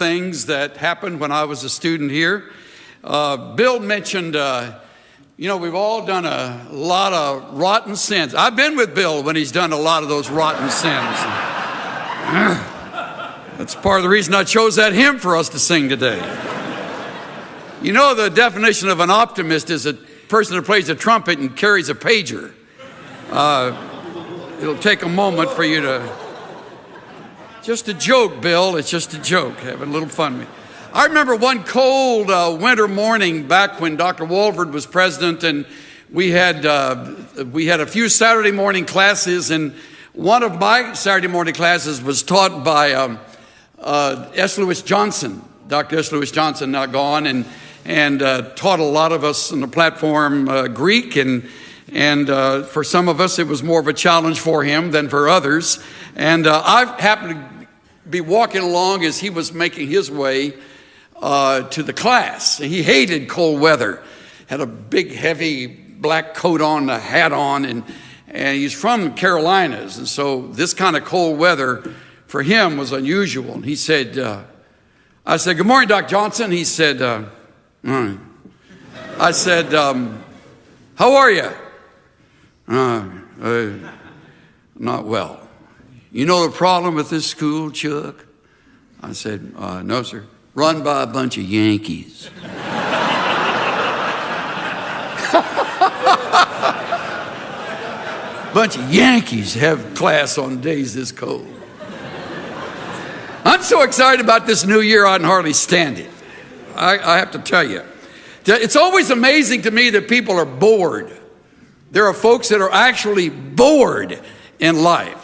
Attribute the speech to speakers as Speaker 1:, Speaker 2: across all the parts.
Speaker 1: things that happened when I was a student here. Bill mentioned, we've all done a lot of rotten sins. I've been with Bill when he's done a lot of those rotten sins. That's part of the reason I chose that hymn for us to sing today. You know, the definition of an optimist is a person who plays a trumpet and carries a pager. It'll take a moment for you to... Just a joke, Bill. It's just a joke. Having a little fun with me. I remember one cold winter morning back when Dr. Walford was president, and we had a few Saturday morning classes, and one of my Saturday morning classes was taught by S. Lewis Johnson, Dr. S. Lewis Johnson, now gone, and taught a lot of us on the platform Greek, and for some of us it was more of a challenge for him than for others. And I happened to be walking along as he was making his way to the class. He hated cold weather, had a big heavy black coat on, a hat on, and he's from Carolinas, and so this kind of cold weather for him was unusual. And he said, I said, "Good morning, Dr. Johnson." He said, "All right." I said, "How are you?" "Not well." "You know the problem with this school, Chuck?" I said, "No, sir." "Run by a bunch of Yankees." Bunch of Yankees have class on days this cold. I'm so excited about this new year, I can hardly stand it. I have to tell you. It's always amazing to me that people are bored. There are folks that are actually bored in life.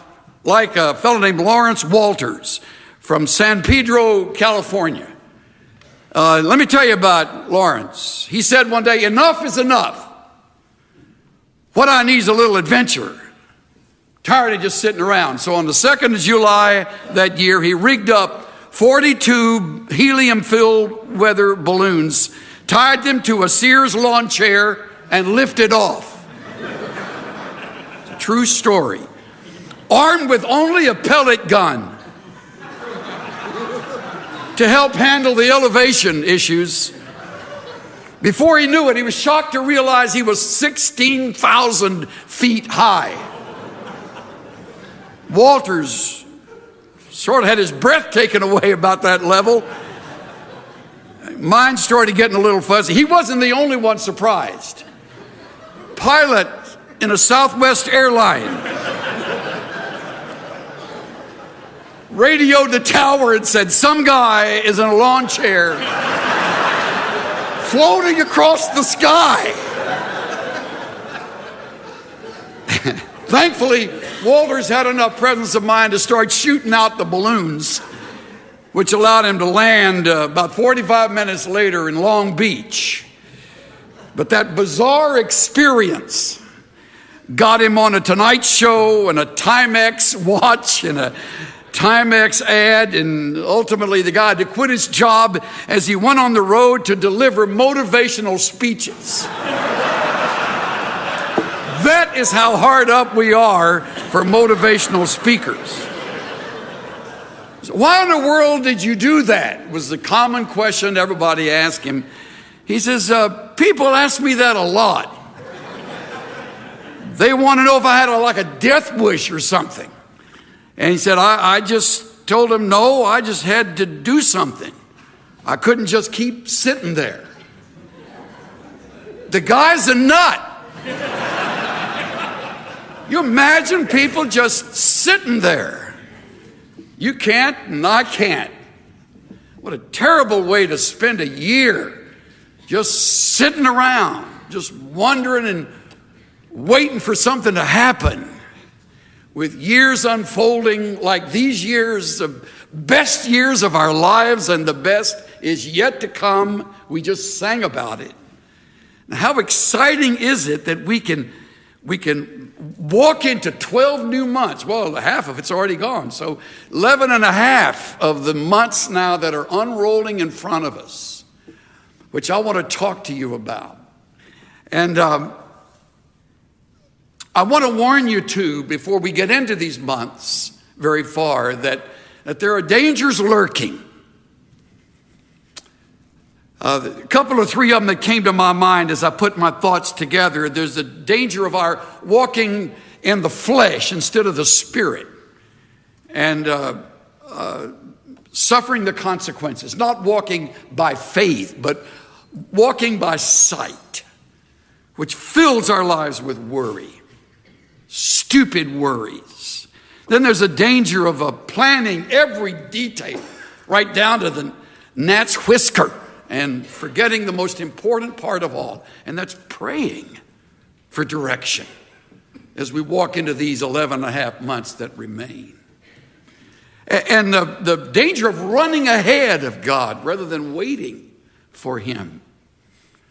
Speaker 1: Like a fellow named Lawrence Walters from San Pedro, California. Let me tell you about Lawrence. He said one day, "Enough is enough. What I need is a little adventure. Tired of just sitting around." So on the 2nd of July that year, he rigged up 42 helium-filled weather balloons, tied them to a Sears lawn chair, and lifted off. It's a true story. Armed with only a pellet gun to help handle the elevation issues. Before he knew it, he was shocked to realize he was 16,000 feet high. Walters sort of had his breath taken away about that level. Mine started getting a little fuzzy. He wasn't the only one surprised. Pilot in a Southwest airline radioed the tower and said, "Some guy is in a lawn chair floating across the sky." Thankfully, Walters had enough presence of mind to start shooting out the balloons, which allowed him to land about 45 minutes later in Long Beach. But that bizarre experience got him on a Tonight Show and a Timex watch and a Timex ad, and ultimately the guy had to quit his job as he went on the road to deliver motivational speeches. That is how hard up we are for motivational speakers. So why in the world did you do that? Was the common question everybody asked him. He says, "People ask me that a lot. They want to know if I had a death wish or something." And he said, I just told him, no, I just had to do something. I couldn't just keep sitting there. The guy's a nut. You imagine people just sitting there. You can't and I can't. What a terrible way to spend a year, just sitting around, just wondering and waiting for something to happen. With years unfolding like these years, the best years of our lives, and the best is yet to come. We just sang about it. Now, how exciting is it that we can walk into 12 new months. Well, half of it's already gone. So 11 and a half of the months now that are unrolling in front of us, which I want to talk to you about. And I want to warn you too, before we get into these months very far, that there are dangers lurking. A couple or three of them that came to my mind as I put my thoughts together. There's a danger of our walking in the flesh instead of the spirit, and suffering the consequences, not walking by faith, but walking by sight, which fills our lives with worry, stupid worries. Then there's a danger of planning every detail, right down to the gnat's whisker, and forgetting the most important part of all, and that's praying for direction as we walk into these 11 and a half months that remain. And the danger of running ahead of God rather than waiting for Him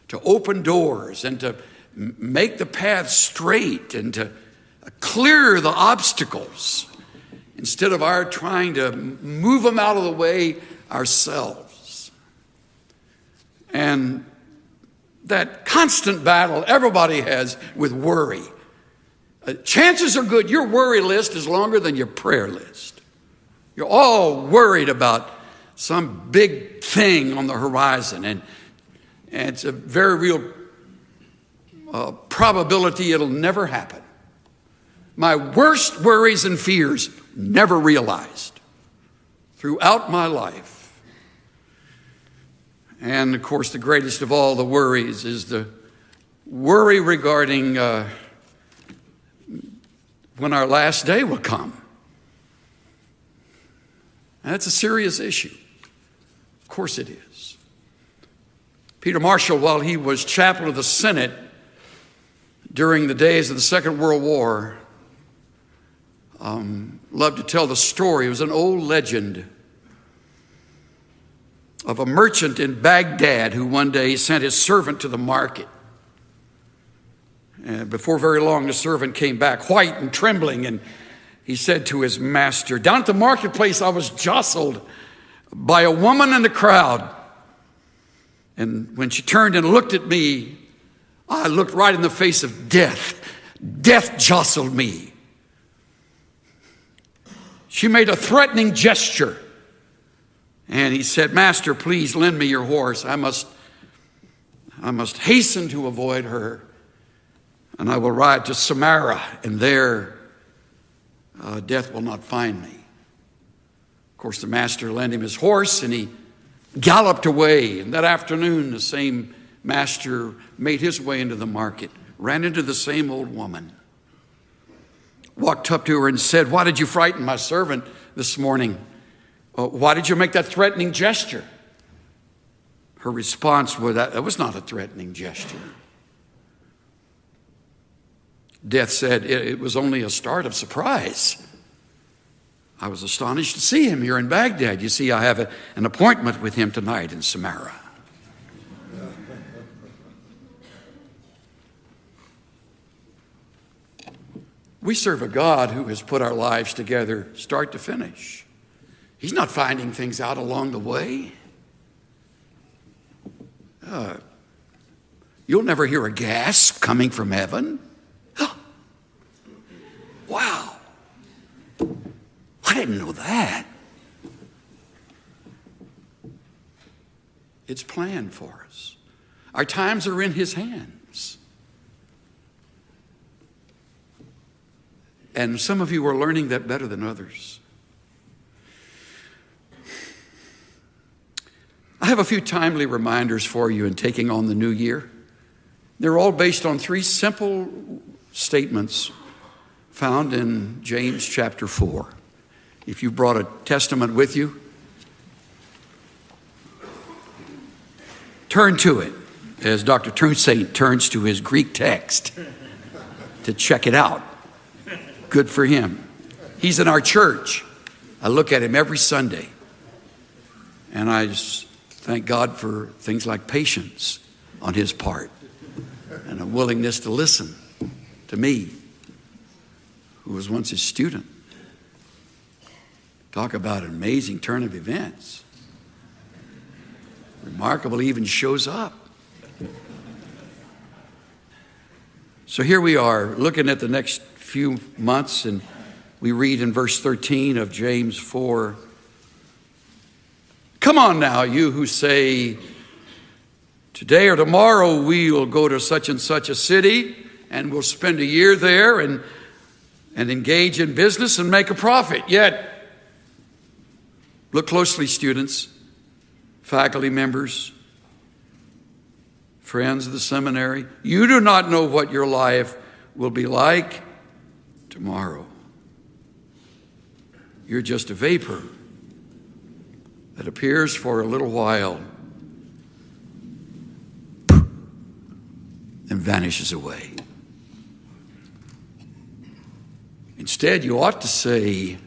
Speaker 1: to open doors and to make the path straight and to clear the obstacles instead of our trying to move them out of the way ourselves. And that constant battle everybody has with worry. Chances are good your worry list is longer than your prayer list. You're all worried about some big thing on the horizon, and it's a very real probability it'll never happen. My worst worries and fears never realized throughout my life. And of course, the greatest of all the worries is the worry regarding when our last day will come. That's a serious issue. Of course it is. Peter Marshall, while he was chaplain of the Senate during the days of the Second World War, loved to tell the story. It was an old legend of a merchant in Baghdad who one day sent his servant to the market. And before very long, the servant came back white and trembling, and he said to his master, "Down at the marketplace, I was jostled by a woman in the crowd. And when she turned and looked at me, I looked right in the face of death. Death jostled me. She made a threatening gesture. And he said, 'Master, please lend me your horse. I must hasten to avoid her. And I will ride to Samaria, and there death will not find me.' Of course, the master lent him his horse, and he galloped away. And that afternoon, the same master made his way into the market, ran into the same old woman, walked up to her and said, 'Why did you frighten my servant this morning? Why did you make that threatening gesture?' Her response was, 'That was not a threatening gesture.' Death said, 'It was only a start of surprise. I was astonished to see him here in Baghdad. You see, I have an appointment with him tonight in Samaria.'" We serve a God who has put our lives together start to finish. He's not finding things out along the way. You'll never hear a gasp coming from heaven. Wow. I didn't know that. It's planned for us. Our times are in His hands. And some of you are learning that better than others. I have a few timely reminders for you in taking on the new year. They're all based on three simple statements found in James chapter 4. If you brought a testament with you, turn to it as Dr. Toussaint turns to his Greek text to check it out. Good for him. He's in our church. I look at him every Sunday, and I just thank God for things like patience on his part and a willingness to listen to me, who was once his student. Talk about an amazing turn of events. Remarkable, he even shows up. So here we are looking at the next few months, and we read in verse 13 of James 4, "Come on now, you who say Today or tomorrow we will go to such and such a city and we'll spend a year there and engage in business and make a profit. Yet, look closely, students, faculty members, friends of the seminary. You do not know what your life will be like tomorrow. You're just a vapor that appears for a little while and vanishes away. Instead, you ought to say,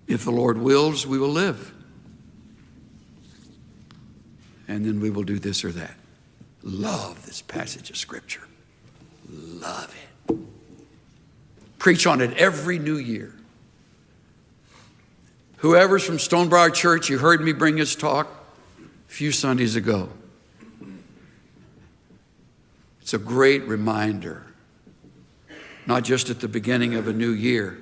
Speaker 1: if the Lord wills, we will live. And then we will do this or that. Love this passage of Scripture. Love it. Preach on it every new year. Whoever's from Stonebriar Church, you heard me bring his talk a few Sundays ago. It's a great reminder, not just at the beginning of a new year,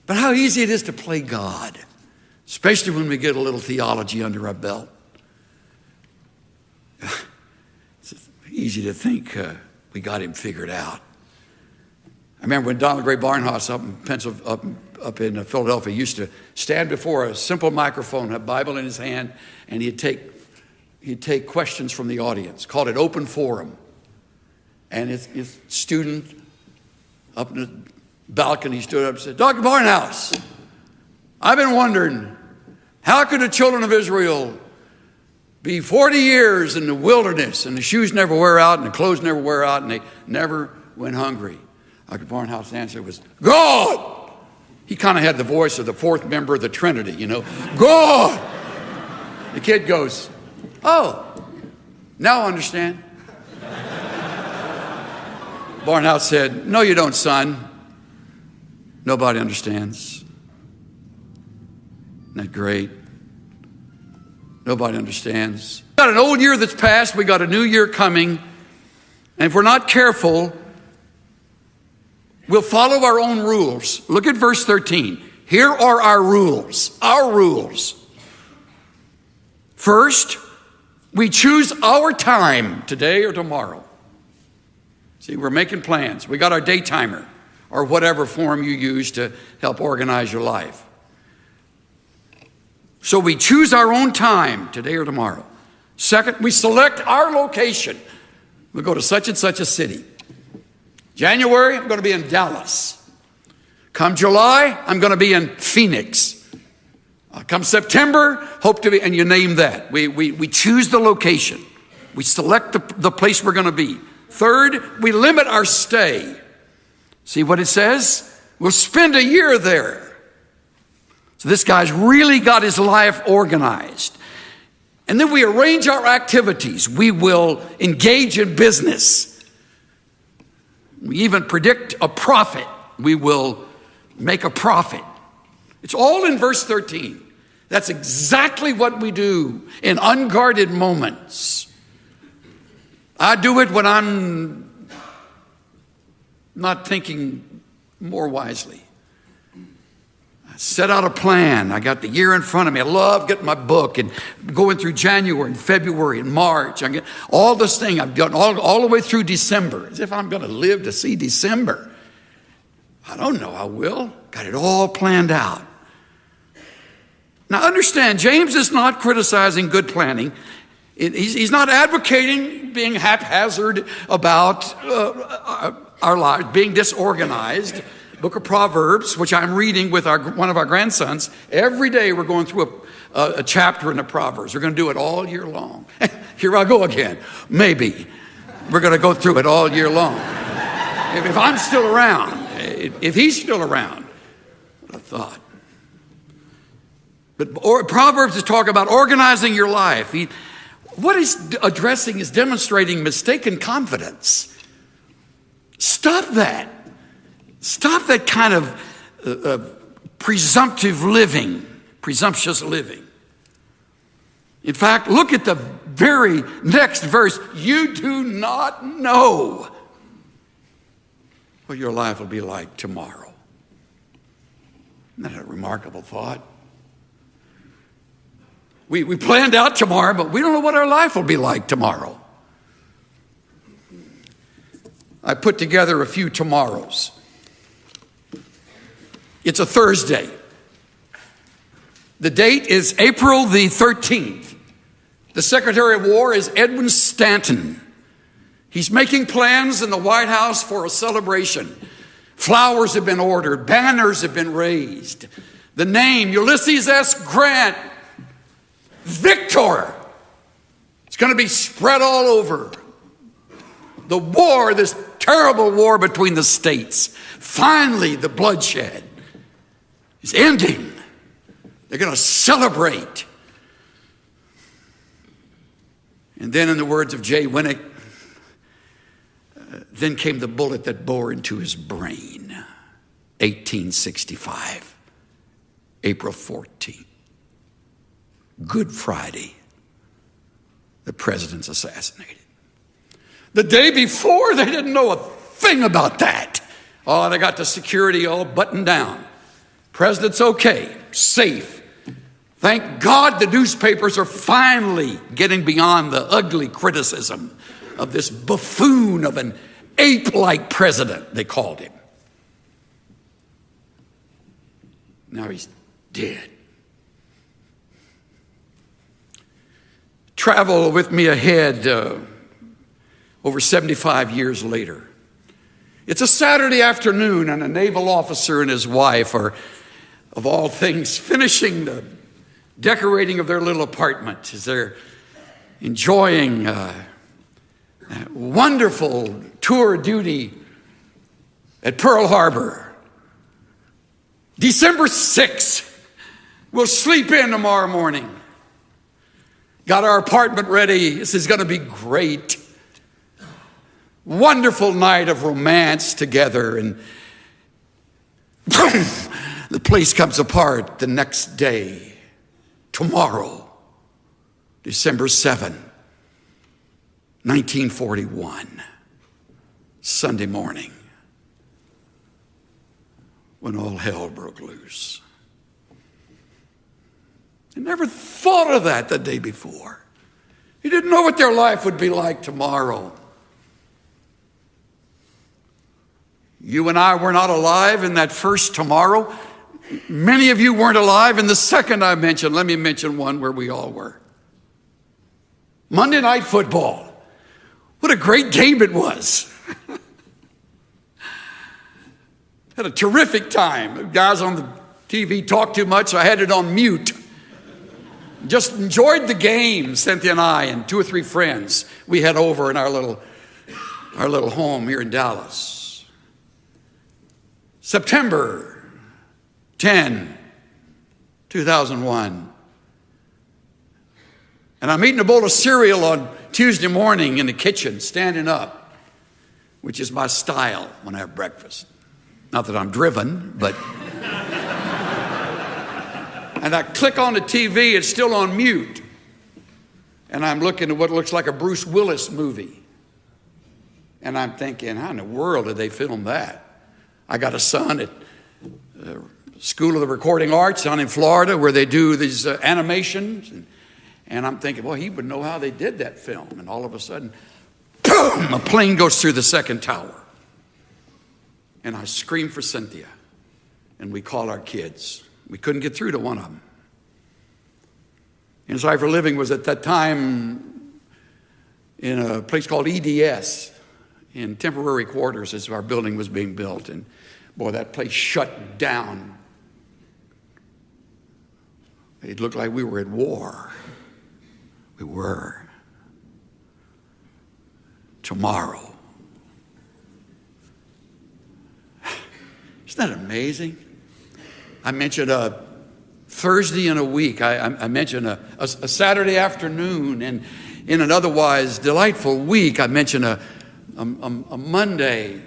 Speaker 1: but how easy it is to play God, especially when we get a little theology under our belt. It's easy to think we got him figured out. I remember when Donald Gray Barnhouse up in Philadelphia used to stand before a simple microphone, a Bible in his hand, and he'd take questions from the audience, called it open forum. And his student up in the balcony stood up and said, Dr. Barnhouse, I've been wondering, how could the children of Israel be 40 years in the wilderness and the shoes never wear out and the clothes never wear out and they never went hungry? Dr. Barnhouse's answer was, God! He kind of had the voice of the fourth member of the Trinity, you know. God! The kid goes, oh, now I understand. Barnhouse said, no, you don't, son. Nobody understands. Isn't that great? Nobody understands. We got an old year that's passed. We got a new year coming. And if we're not careful, we'll follow our own rules. Look at verse 13. Here are our rules. Our rules. First, we choose our time, today or tomorrow. See, we're making plans. We got our day timer, or whatever form you use to help organize your life. So we choose our own time, today or tomorrow. Second, we select our location. We'll go to such and such a city. January, I'm going to be in Dallas. Come July, I'm going to be in Phoenix. Come September, hope to be, and you name that. We choose the location. We select the place we're going to be. Third, we limit our stay. See what it says? We'll spend a year there. So this guy's really got his life organized. And then we arrange our activities. We will engage in business. We even predict a profit. We will make a profit. It's all in verse 13. That's exactly what we do in unguarded moments. I do it when I'm not thinking more wisely. I set out a plan. I got the year in front of me. I love getting my book and going through January and February and March. I get all this thing I've done all the way through December, as if I'm going to live to see December. I don't know I will. Got it all planned out. Now understand, James is not criticizing good planning. He's not advocating being haphazard about our lives, being disorganized. Book of Proverbs, which I'm reading with one of our grandsons. Every day we're going through a chapter in the Proverbs. We're going to do it all year long. Here I go again. Maybe. We're going to go through it all year long. If I'm still around, if he's still around, what a thought. But Proverbs is talking about organizing your life. What he's addressing is demonstrating mistaken confidence. Stop that. Stop that kind of presumptuous living. In fact, look at the very next verse. You do not know what your life will be like tomorrow. Isn't that a remarkable thought? We planned out tomorrow, but we don't know what our life will be like tomorrow. I put together a few tomorrows. It's a Thursday. The date is April the 13th. The Secretary of War is Edwin Stanton. He's making plans in the White House for a celebration. Flowers have been ordered. Banners have been raised. The name, Ulysses S. Grant, Victor. It's going to be spread all over. The war, this terrible war between the states. Finally, the bloodshed is ending. They're going to celebrate. And then, in the words of Jay Winnick, then came the bullet that bore into his brain. 1865, April 14th. Good Friday. The president's assassinated. The day before, they didn't know a thing about that. Oh, they got the security all buttoned down. President's okay, safe. Thank God the newspapers are finally getting beyond the ugly criticism of this buffoon of an ape-like president, they called him. Now he's dead. Travel with me ahead over 75 years later. It's a Saturday afternoon, and a naval officer and his wife are, of all things, finishing the decorating of their little apartment as they're enjoying a wonderful tour of duty at Pearl Harbor. December 6th. We'll sleep in tomorrow morning. Got our apartment ready. This is going to be great. Wonderful night of romance together. And boom, the place comes apart the next day. Tomorrow, December 7, 1941, Sunday morning, when all hell broke loose. They never thought of that the day before. He didn't know what their life would be like tomorrow. You and I were not alive in that first tomorrow. Many of you weren't alive in the second I mentioned. Let me mention one where we all were. Monday Night Football. What a great game it was. Had a terrific time. The guys on the TV talked too much, so I had it on mute. Just enjoyed the game, Cynthia and I and two or three friends. We had over in our little home here in Dallas. September 10, 2001. And I'm eating a bowl of cereal on Tuesday morning in the kitchen, standing up, which is my style when I have breakfast. Not that I'm driven, but... And I click on the TV, it's still on mute. And I'm looking at what looks like a Bruce Willis movie. And I'm thinking, how in the world did they film that? I got a son at School of the Recording Arts down in Florida where they do these animations. And I'm thinking, well, he would know how they did that film. And all of a sudden, boom, a plane goes through the second tower. And I scream for Cynthia. And we call our kids. We couldn't get through to one of them. Inside for Living was at that time in a place called EDS, in temporary quarters as our building was being built. And boy, that place shut down. It looked like we were at war. We were. Tomorrow. Isn't that amazing? I mentioned a Thursday in a week. I mentioned a Saturday afternoon, and in an otherwise delightful week, I mentioned a Monday,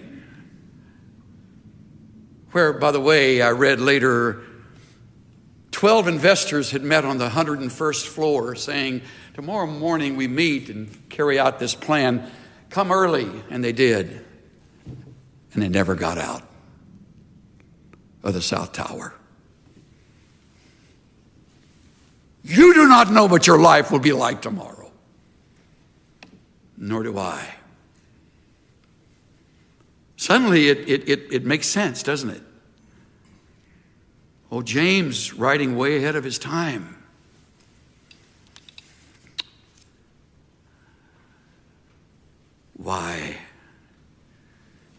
Speaker 1: where, by the way, I read later, 12 investors had met on the 101st floor saying, tomorrow morning we meet and carry out this plan. Come early. And they did. And they never got out of the South Tower. You do not know what your life will be like tomorrow. Nor do I. Suddenly it makes sense, doesn't it? Oh, James, writing way ahead of his time. Why,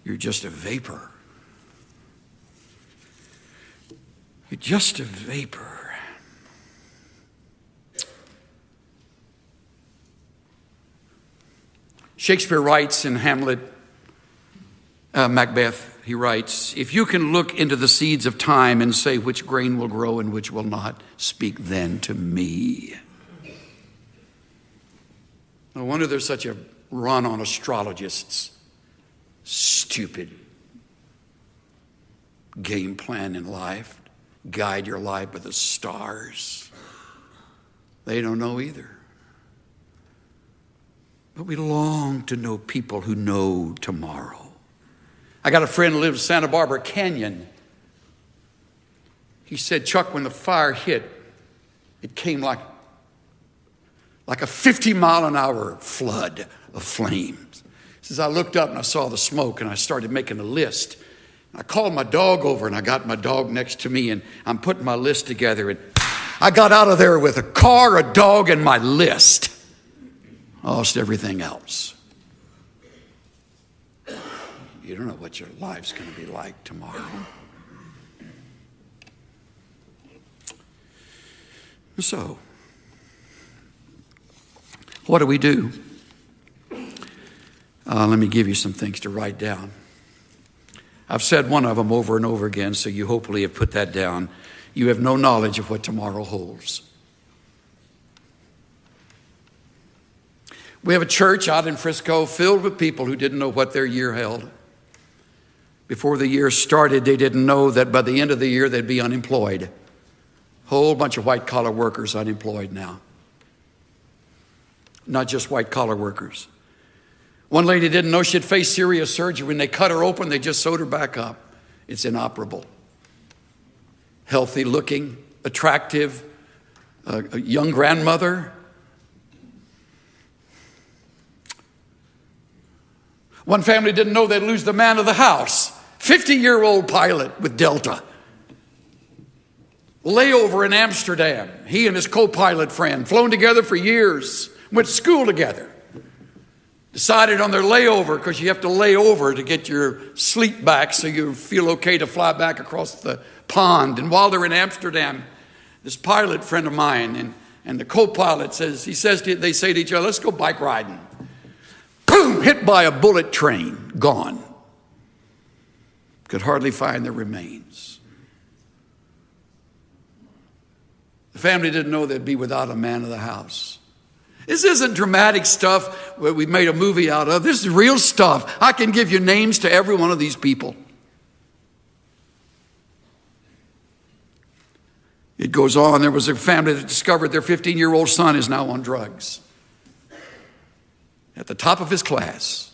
Speaker 1: you're just a vapor. You're just a vapor. Shakespeare writes in Hamlet, Macbeth, he writes, if you can look into the seeds of time and say which grain will grow and which will not, speak then to me. No wonder there's such a run on astrologists. Stupid game plan in life. Guide your life by the stars. They don't know either. But we long to know people who know tomorrow. I got a friend who lives in Santa Barbara Canyon. He said, Chuck, when the fire hit, it came like a 50-mile-an-hour flood of flames. He says, I looked up and I saw the smoke and I started making a list. I called my dog over and I got my dog next to me and I'm putting my list together. And I got out of there with a car, a dog, and my list. Lost everything else. You don't know what your life's going to be like tomorrow. So, what do we do? Let me give you some things to write down. I've said one of them over and over again, so you hopefully have put that down. You have no knowledge of what tomorrow holds. We have a church out in Frisco filled with people who didn't know what their year held. Before the year started, they didn't know that by the end of the year they'd be unemployed. Whole bunch of white-collar workers unemployed now. Not just white-collar workers. One lady didn't know she'd face serious surgery. When they cut her open, they just sewed her back up. It's inoperable. Healthy looking, attractive, a young grandmother. One family didn't know they'd lose the man of the house. 50-year-old pilot with Delta. Layover in Amsterdam. He and his co-pilot friend, flown together for years, went to school together. Decided on their layover, because you have to lay over to get your sleep back so you feel okay to fly back across the pond. And while they're in Amsterdam, this pilot friend of mine and the co-pilot they say to each other, let's go bike riding. Boom, hit by a bullet train, gone. Could hardly find their remains. The family didn't know they'd be without a man of the house. This isn't dramatic stuff where we made a movie out of. This is real stuff. I can give you names to every one of these people. It goes on. There was a family that discovered their 15-year-old son is now on drugs. At the top of his class.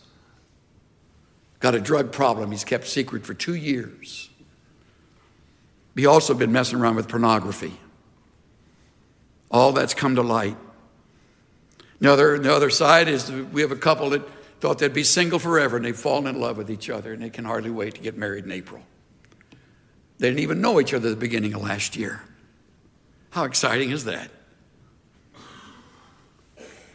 Speaker 1: Got a drug problem he's kept secret for 2 years. He also been messing around with pornography. All that's come to light. The other side is we have a couple that thought they'd be single forever, and they've fallen in love with each other, and they can hardly wait to get married in April. They didn't even know each other at the beginning of last year. How exciting is that?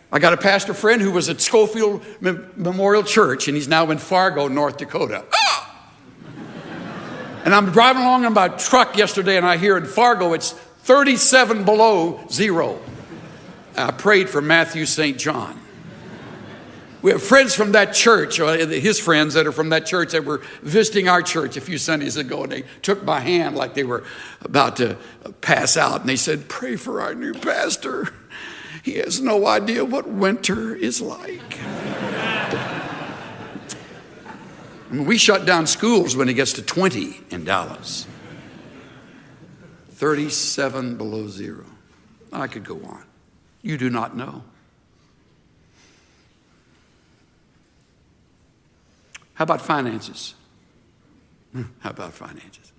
Speaker 1: I got a pastor friend who was at Schofield Memorial Church, and he's now in Fargo, North Dakota. Ah! And I'm driving along in my truck yesterday, and I hear in Fargo it's 37 below zero. I prayed for Matthew St. John. We have friends from that church, his friends that are from that church that were visiting our church a few Sundays ago, and they took my hand like they were about to pass out, and they said, pray for our new pastor. He has no idea what winter is like. I mean, we shut down schools when it gets to 20 in Dallas. 37 below zero. I could go on. You do not know. How about finances? How about finances?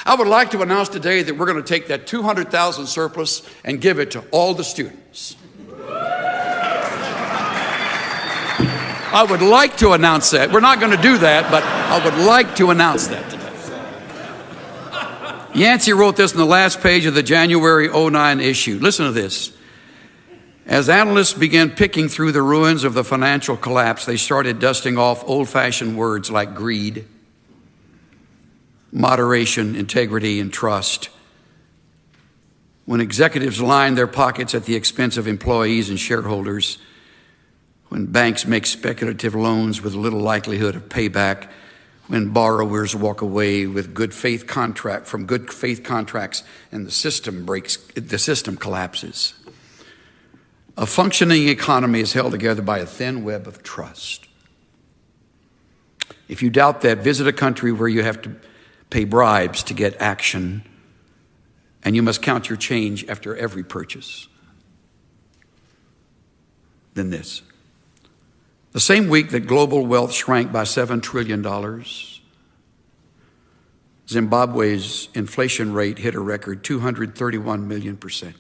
Speaker 1: I would like to announce today that we're going to take that 200,000 surplus and give it to all the students. I would like to announce that. We're not going to do that, but I would like to announce that today. Yancey wrote this in the last page of the January 09 issue. Listen to this. As analysts began picking through the ruins of the financial collapse, they started dusting off old-fashioned words like greed, moderation, integrity, and trust. When executives line their pockets at the expense of employees and shareholders, when banks make speculative loans with little likelihood of payback, when borrowers walk away with good faith contracts and the system collapses. A functioning economy is held together by a thin web of trust. If you doubt that, visit a country where you have to pay bribes to get action, and you must count your change after every purchase. Then this. The same week that global wealth shrank by $7 trillion, Zimbabwe's inflation rate hit a record 231 million%.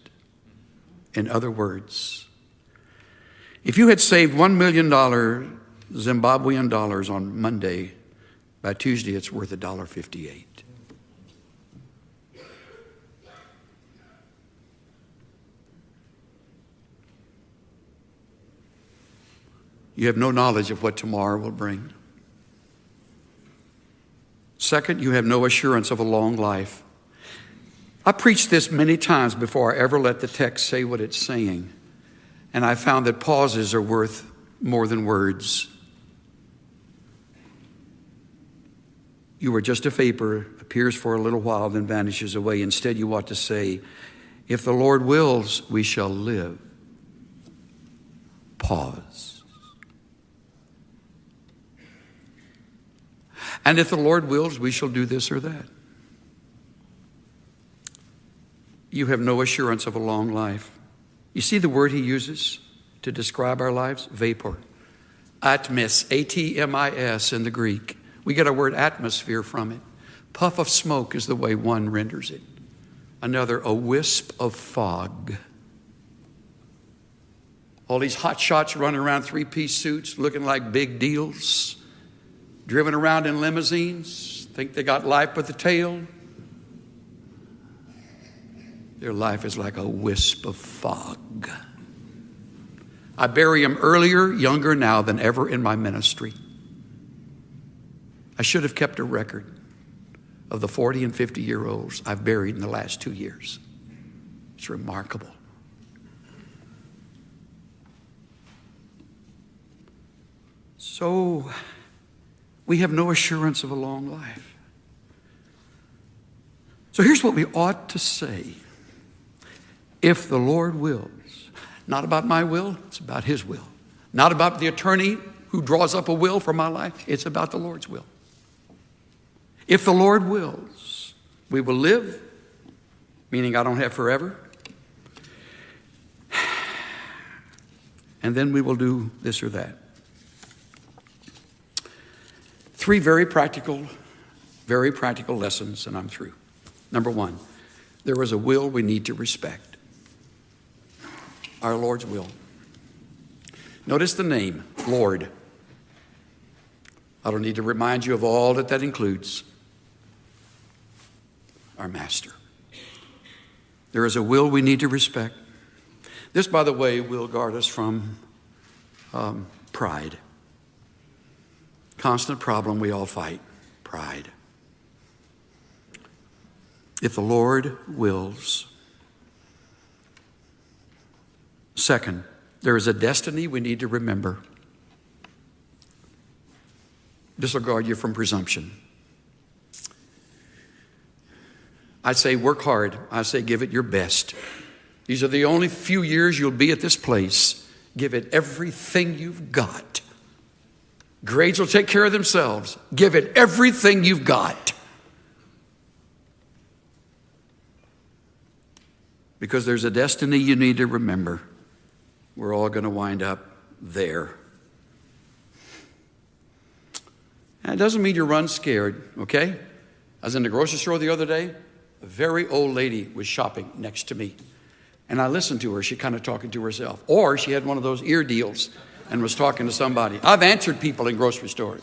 Speaker 1: In other words, if you had saved $1 million Zimbabwean dollars on Monday, by Tuesday it's worth $1.58. You have no knowledge of what tomorrow will bring. Second, you have no assurance of a long life. I preached this many times before I ever let the text say what it's saying. And I found that pauses are worth more than words. You are just a vapor, appears for a little while, then vanishes away. Instead, you ought to say, if the Lord wills, we shall live. Pause. And if the Lord wills, we shall do this or that. You have no assurance of a long life. You see the word he uses to describe our lives? Vapor. Atmis, A-T-M-I-S in the Greek. We get our word atmosphere from it. Puff of smoke is the way one renders it. Another, a wisp of fog. All these hot shots running around three-piece suits looking like big deals. Driven around in limousines, think they got life by the tail. Their life is like a wisp of fog. I bury them earlier, younger now than ever in my ministry. I should have kept a record of the 40 and 50-year-olds I've buried in the last 2 years. It's remarkable. So, we have no assurance of a long life. So here's what we ought to say. If the Lord wills, not about my will, it's about his will. Not about the attorney who draws up a will for my life, it's about the Lord's will. If the Lord wills, we will live, meaning I don't have forever. And then we will do this or that. 3 very practical lessons, and I'm through. Number 1, there is a will we need to respect. Our Lord's will. Notice the name, Lord. I don't need to remind you of all that includes. Our Master. There is a will we need to respect. This, by the way, will guard us from pride. Constant problem we all fight, pride. If the Lord wills. Second, there is a destiny we need to remember. This will guard you from presumption. I say work hard. I say give it your best. These are the only few years you'll be at this place. Give it everything you've got. Grades will take care of themselves. Give it everything you've got. Because there's a destiny you need to remember. We're all going to wind up there. And it doesn't mean you run scared, okay? I was in the grocery store the other day. A very old lady was shopping next to me. And I listened to her. She kind of talking to herself. Or she had one of those ear deals and was talking to somebody. I've answered people in grocery stores.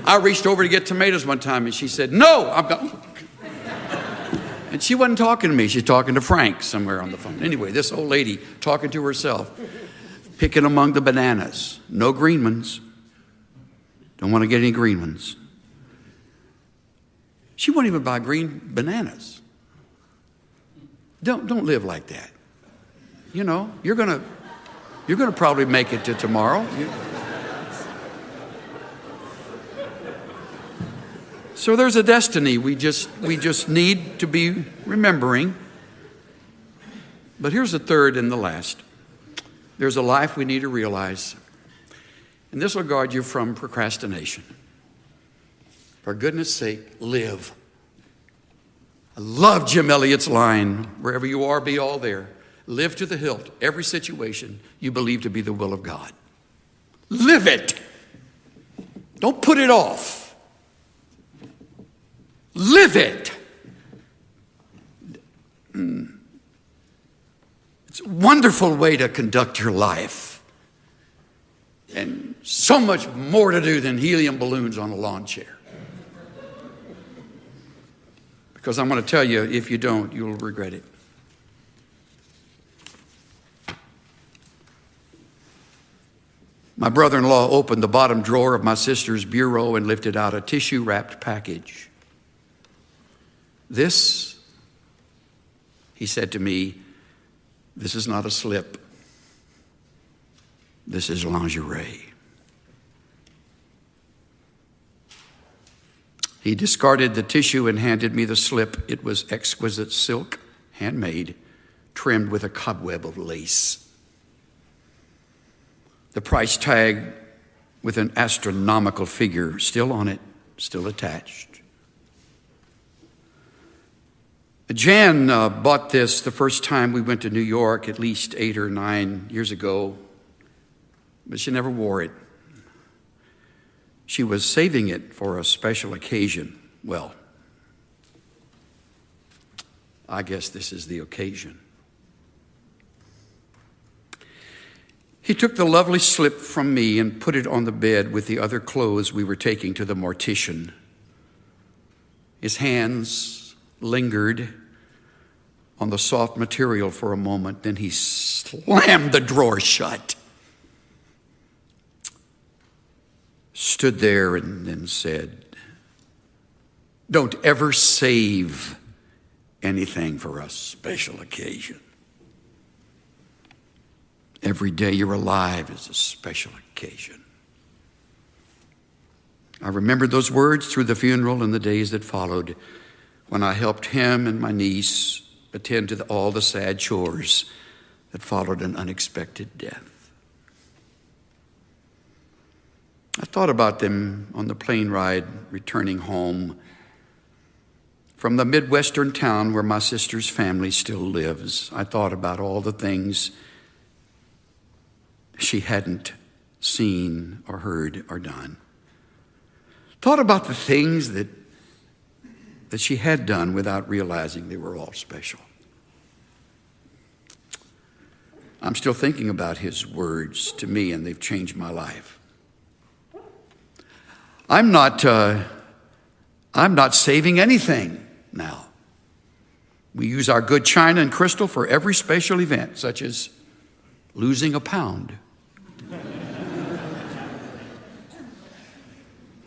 Speaker 1: I reached over to get tomatoes one time and she said, no, I'm going. And she wasn't talking to me. She's talking to Frank somewhere on the phone. Anyway, this old lady talking to herself, picking among the bananas. No green ones. Don't want to get any green ones. She won't even buy green bananas. Don't live like that. You know, you're gonna probably make it to tomorrow. So there's a destiny we just need to be remembering. But here's the third and the last. There's a life we need to realize. And this will guard you from procrastination. For goodness sake, live. I love Jim Elliot's line, wherever you are, be all there. Live to the hilt, every situation you believe to be the will of God. Live it. Don't put it off. Live it. It's a wonderful way to conduct your life. And so much more to do than helium balloons on a lawn chair. Because I'm going to tell you, if you don't, you'll regret it. My brother-in-law opened the bottom drawer of my sister's bureau and lifted out a tissue-wrapped package. This, he said to me, this is not a slip. This is lingerie. He discarded the tissue and handed me the slip. It was exquisite silk, handmade, trimmed with a cobweb of lace. The price tag with an astronomical figure still on it, still attached. Jan bought this the first time we went to New York, at least 8 or 9 years ago, but she never wore it. She was saving it for a special occasion. Well, I guess this is the occasion. He took the lovely slip from me and put it on the bed with the other clothes we were taking to the mortician. His hands lingered on the soft material for a moment, then he slammed the drawer shut. Stood there and then said, don't ever save anything for a special occasion. Every day you're alive is a special occasion. I remembered those words through the funeral and the days that followed, when I helped him and my niece attend to all the sad chores that followed an unexpected death. I thought about them on the plane ride returning home from the Midwestern town where my sister's family still lives. I thought about all the things she hadn't seen or heard or done. Thought about the things that she had done without realizing they were all special. I'm still thinking about his words to me, and they've changed my life. I'm not saving anything now. We use our good china and crystal for every special event, such as losing a pound,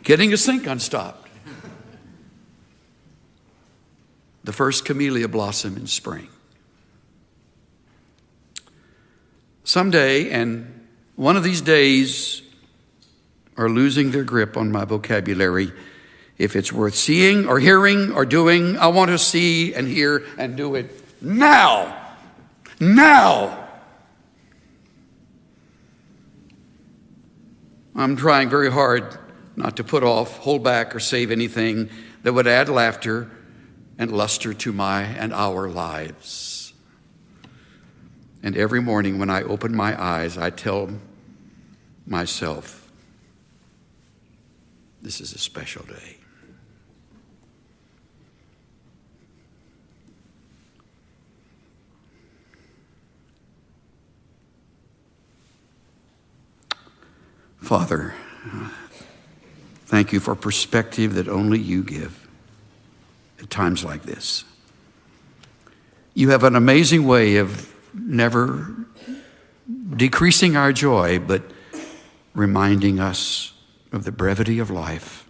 Speaker 1: getting a sink unstopped, the first camellia blossom in spring. Someday, and one of these days are losing their grip on my vocabulary. If it's worth seeing or hearing or doing, I want to see and hear and do it now. Now. I'm trying very hard not to put off, hold back, or save anything that would add laughter and luster to my and our lives. And every morning when I open my eyes, I tell myself, this is a special day. Father, thank you for perspective that only you give at times like this. You have an amazing way of never decreasing our joy, but reminding us of the brevity of life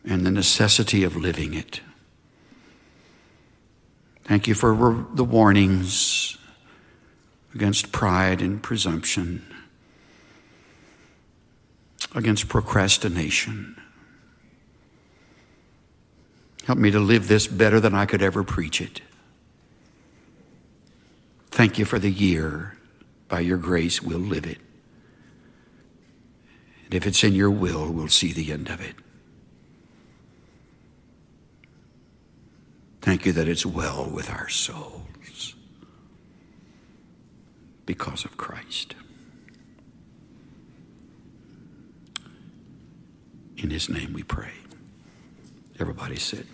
Speaker 1: and the necessity of living it. Thank you for the warnings against pride and presumption, against procrastination. Help me to live this better than I could ever preach it. Thank you for the year. By your grace, we'll live it. And if it's in your will, we'll see the end of it. Thank you that it's well with our souls because of Christ. In his name we pray. Everybody sit.